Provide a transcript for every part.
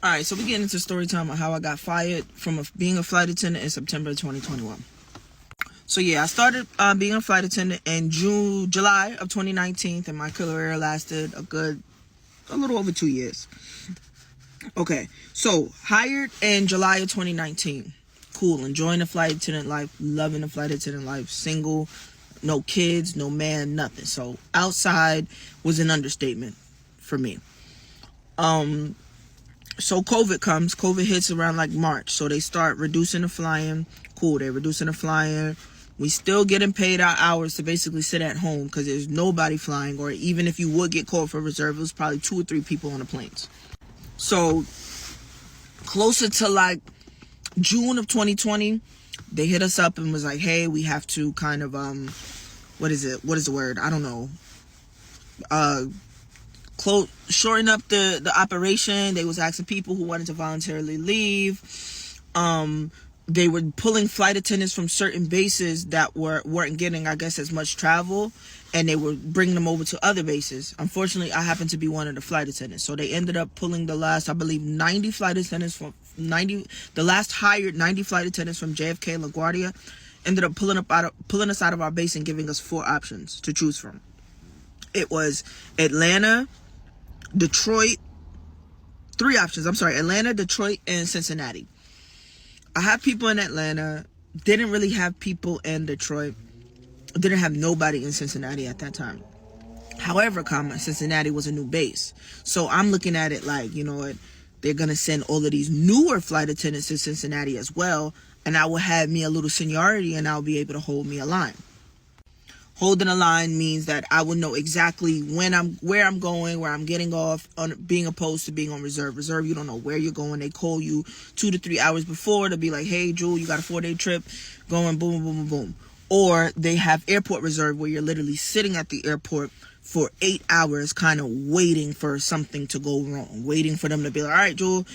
All right, so we get into story time on how I got fired from being a flight attendant in September 2021. So yeah, I started being a flight attendant in July of 2019, and my career lasted a little over 2 years. Okay, so hired in July of 2019. Cool, enjoying the flight attendant life, loving the flight attendant life, single, no kids, no man, nothing. So outside was an understatement for me. So COVID hits around like March. So they start reducing the flying. Cool, they're reducing the flying. We still getting paid our hours to basically sit at home because there's nobody flying, or even if you would get called for reserve, it was probably 2 or 3 people on the planes. So closer to like June of 2020, they hit us up and was like, hey, we have to kind of, what is the word? I don't know. Shorten up the operation. They was asking people who wanted to voluntarily leave. They were pulling flight attendants from certain bases that weren't getting, I guess, as much travel, and they were bringing them over to other bases. Unfortunately, I happened to be one of the flight attendants, so they ended up pulling the last, I believe, 90 flight attendants the last hired 90 flight attendants from JFK and LaGuardia. Ended up pulling us out of our base and giving us 4 options to choose from. It was Atlanta, Detroit, 3 options. I'm sorry, Atlanta, Detroit, and Cincinnati. I had people in Atlanta, didn't really have people in Detroit, didn't have nobody in Cincinnati at that time. However, Cincinnati was a new base. So I'm looking at it like, you know what, they're going to send all of these newer flight attendants to Cincinnati as well, and I will have me a little seniority and I'll be able to hold me a line. Holding a line means that I will know exactly where I'm going, where I'm getting off, being opposed to being on reserve. Reserve, you don't know where you're going. They call you 2 to 3 hours before to be like, hey, Jewel, you got a 4-day trip, going boom, boom, boom, boom. Or they have airport reserve where you're literally sitting at the airport for 8 hours kind of waiting for something to go wrong, waiting for them to be like, all right, Jewel,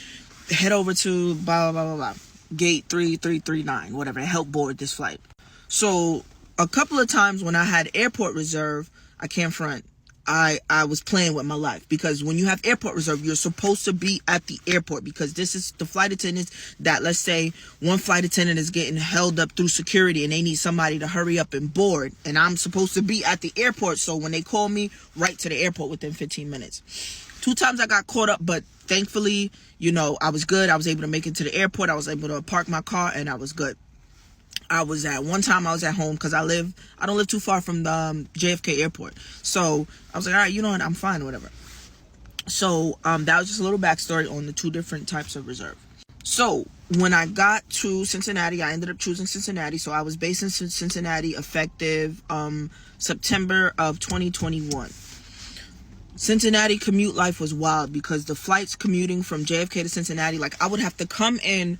head over to blah, blah, blah, blah, gate 3339, whatever, help board this flight. So a couple of times when I had airport reserve, I can't front, I was playing with my life, because when you have airport reserve, you're supposed to be at the airport, because this is the flight attendants that, let's say one flight attendant is getting held up through security and they need somebody to hurry up and board, and I'm supposed to be at the airport. So when they call me, right to the airport within 15 minutes. 2 times I got caught up, but thankfully, you know, I was good. I was able to make it to the airport. I was able to park my car and I was good. One time I was at home because I don't live too far from the JFK airport. So I was like, all right, you know what, I'm fine, whatever. So that was just a little backstory on the 2 different types of reserve. So when I got to Cincinnati, I ended up choosing Cincinnati. So I was based in Cincinnati effective September of 2021. Cincinnati commute life was wild because the flights commuting from JFK to Cincinnati, like I would have to come in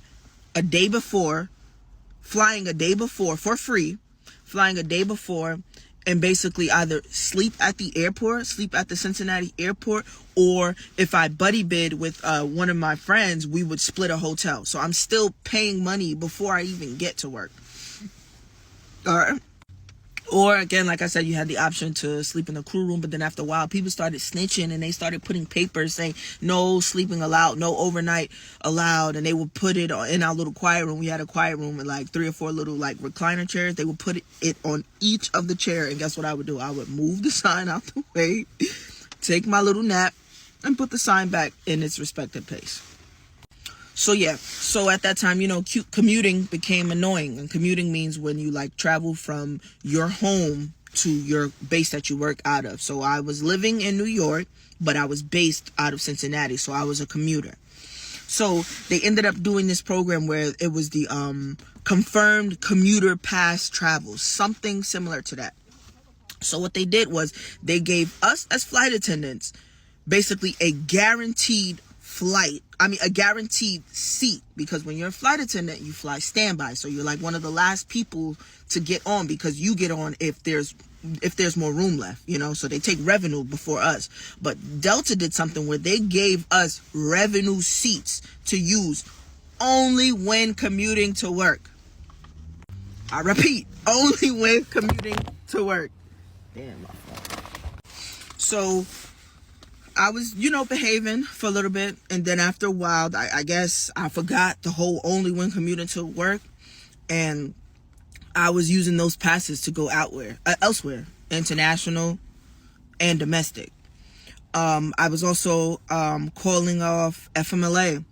a day before, flying a day before for free, and basically either sleep at the Cincinnati airport, or if I buddy bid with one of my friends, we would split a hotel. So I'm still paying money before I even get to work. All right. Or again, like I said, you had the option to sleep in the crew room, but then after a while, people started snitching and they started putting papers saying no sleeping allowed, no overnight allowed, and they would put it in our little quiet room. We had a quiet room with like 3 or 4 little like recliner chairs. They would put it on each of the chair, and guess what I would do? I would move the sign out the way, take my little nap, and put the sign back in its respective place. So yeah, so at that time, you know, commuting became annoying. And commuting means when you like travel from your home to your base that you work out of. So I was living in New York, but I was based out of Cincinnati. So I was a commuter. So they ended up doing this program where it was the confirmed commuter pass travel, something similar to that. So what they did was they gave us as flight attendants basically a guaranteed seat, because when you're a flight attendant, you fly standby. So you're like one of the last people to get on, because you get on if there's more room left, you know, so they take revenue before us. But Delta did something where they gave us revenue seats to use only when commuting to work. I repeat, only when commuting to work. Damn, my fault. So I was, behaving for a little bit, and then after a while, I guess I forgot the whole only when commuting to work, and I was using those passes to go elsewhere, international and domestic. I was also calling off FMLA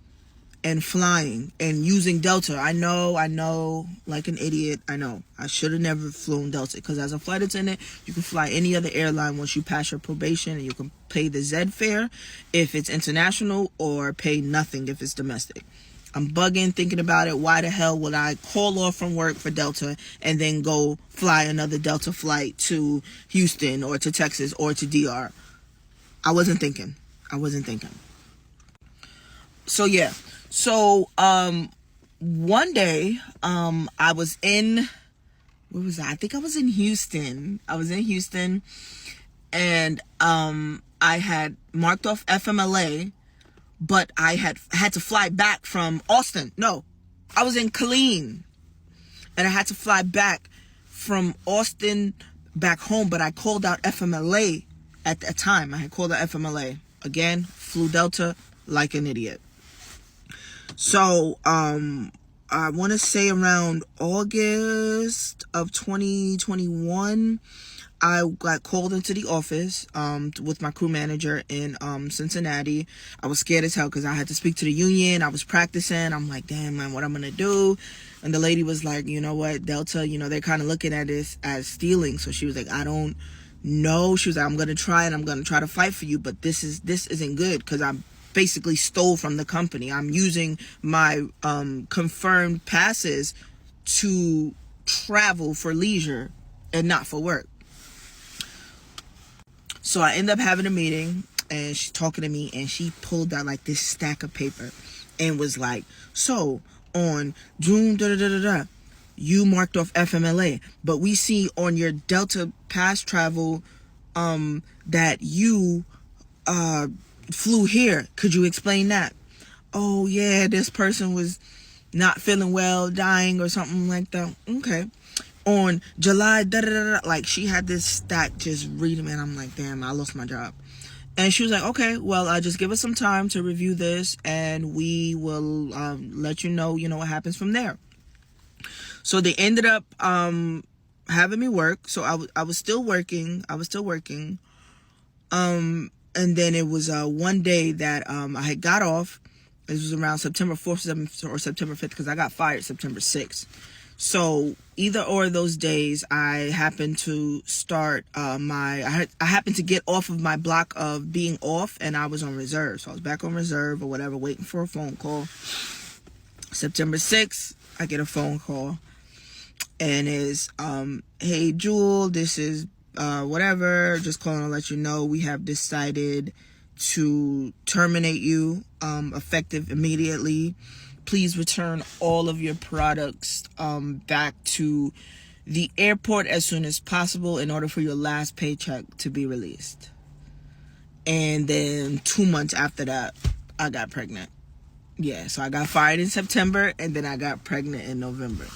and flying and using Delta. I know, like an idiot. I know. I should have never flown Delta, because as a flight attendant, you can fly any other airline once you pass your probation, and you can pay the Z fare if it's international, or pay nothing if it's domestic. I'm bugging thinking about it. Why the hell would I call off from work for Delta and then go fly another Delta flight to Houston or to Texas or to DR? I wasn't thinking. So yeah. So one day I was in, where was I? I think I was in Houston. And I had marked off FMLA, but I had to fly back from Austin. No, I was in Killeen, and I had to fly back from Austin back home, but I called out FMLA at that time. I had called out FMLA. Again, flew Delta like an idiot. So, I want to say around August of 2021, I got called into the office with my crew manager in Cincinnati. I was scared as hell because I had to speak to the union. I was practicing. I'm like, damn, man, what I'm going to do? And the lady was like, you know what, Delta, they're kind of looking at this as stealing. So she was like, I don't know. She was like, I'm going to try, and I'm going to try to fight for you. But this isn't good, because I'm basically stole from the company. I'm using my confirmed passes to travel for leisure and not for work. So I end up having a meeting, and she's talking to me, and she pulled out like this stack of paper and was like, so on June you marked off FMLA, but we see on your Delta pass travel that you flew here. Could you explain that? Oh yeah, this person was not feeling well, dying or something like that. Okay. On July, like she had this stack just reading, and I'm like, damn, I lost my job. And she was like, okay, well, just give us some time to review this, and we will let you know what happens from there. So they ended up having me work. So I was still working. And then it was one day that I had got off. This was around September 4th, 7th, or September 5th, because I got fired September 6th. So either or of those days, I happened to start I happened to get off of my block of being off, and I was on reserve. So I was back on reserve or whatever, waiting for a phone call. September 6th, I get a phone call, and it's, hey, Jewel, this is whatever, just calling to let you know we have decided to terminate you effective immediately. Please return all of your products back to the airport as soon as possible in order for your last paycheck to be released. And then 2 months after that, I got pregnant. Yeah, so I got fired in September, and then I got pregnant in November.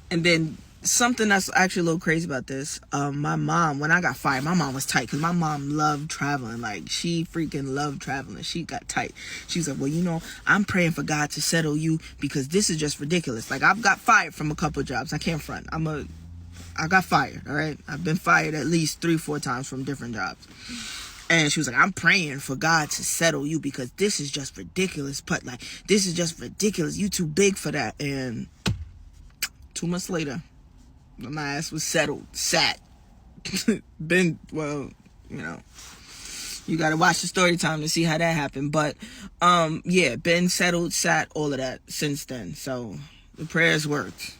And then something that's actually a little crazy about this, my mom, when I got fired, my mom was tight, because my mom loved traveling. Like, she freaking loved traveling. She got tight. She was like, well, I'm praying for God to settle you, because this is just ridiculous. Like, I've got fired from a couple jobs. I can't front. I got fired, all right? I've been fired at least 3-4 times from different jobs. And she was like, I'm praying for God to settle you, because this is just ridiculous. But, like, this is just ridiculous. You too big for that. And 2 months later, my ass was sat. You gotta watch the story time to see how that happened. But, yeah, been settled, sat, all of that since then. So, the prayers worked.